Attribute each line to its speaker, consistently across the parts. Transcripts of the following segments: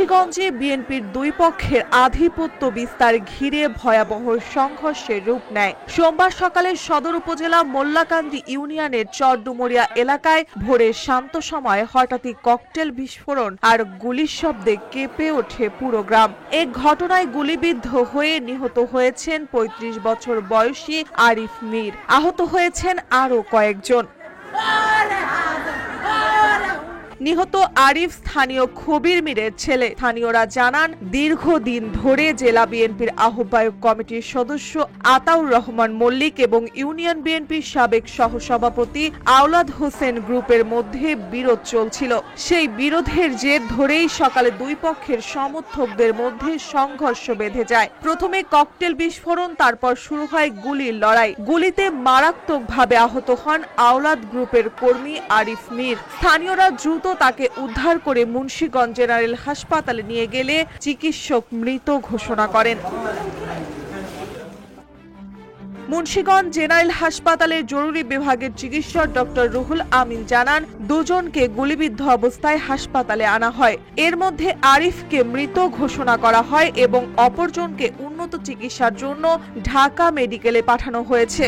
Speaker 1: মুন্সিগঞ্জে বিএনপির দুই পক্ষের আধিপত্য বিস্তার ঘিরে ভয়াবহ সংঘর্ষের রূপ নেয়। সোমবার সকালে সদর উপজেলা মোল্লাকান্দি ইউনিয়নের চরডুমরিয়া এলাকায় ভোরের শান্ত সময় হঠাৎই ককটেল বিস্ফোরণ আর গুলির শব্দে কেঁপে ওঠে পুরো গ্রাম। এ ঘটনায় গুলিবিদ্ধ হয়ে নিহত হয়েছেন ৩৫ বছর বয়সী আরিফ মীর। আহত হয়েছেন আরও কয়েকজন। নিহত আরিফ স্থানীয় খবির মীরের ছেলে। স্থানীয়রা জানান, দীর্ঘদিন ধরে জেলা বিএনপির আহ্বায়ক কমিটির সদস্য আতাউর রহমান মল্লিক এবং ইউনিয়ন বিএনপির সাবেক সহসভাপতি আওলাদ হোসেন গ্রুপের মধ্যে বিরোধ চলছিল। সেই বিরোধের জের ধরেই সকালে দুই পক্ষের সমর্থকদের মধ্যে সংঘর্ষ বেঁধে যায়। প্রথমে ককটেল বিস্ফোরণ, তারপর শুরু হয় গুলির লড়াই। গুলিতে মারাত্মকভাবে আহত হন আওলাদ গ্রুপের কর্মী আরিফ মীর। স্থানীয়রা দ্রুত তাকে উদ্ধার করে মুন্সিগঞ্জ জেনারেল হাসপাতালে নিয়ে গেলে চিকিৎসক মৃত ঘোষণা করেন। মুন্সিগঞ্জ জেনারেল হাসপাতালের জরুরি বিভাগের চিকিৎসক ডক্টর রুহুল আমিন জানান, দুজনকে গুলিবিদ্ধ অবস্থায় হাসপাতালে আনা হয়। এর মধ্যে আরিফকে মৃত ঘোষণা করা হয় এবং অপরজনকে উন্নত চিকিৎসার জন্য ঢাকা মেডিকেলে পাঠানো হয়েছে।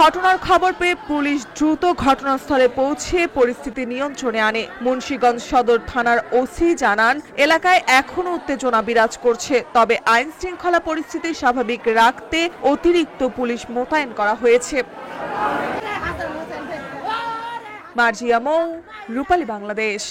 Speaker 1: ঘটনার খবর পেয়ে পুলিশ দ্রুত ঘটনাস্থলে পৌঁছে পরিস্থিতি নিয়ন্ত্রণে আনে। মুন্সিগঞ্জ সদর থানার ওসি জানান, এলাকায় এখনো উত্তেজনা বিরাজ করছে, তবে আইন শৃঙ্খলা পরিস্থিতি স্বাভাবিক রাখতে অতিরিক্ত পুলিশ মোতায়েন করা হয়েছে। মার্জিয়া মৌ, রূপালী বাংলাদেশ।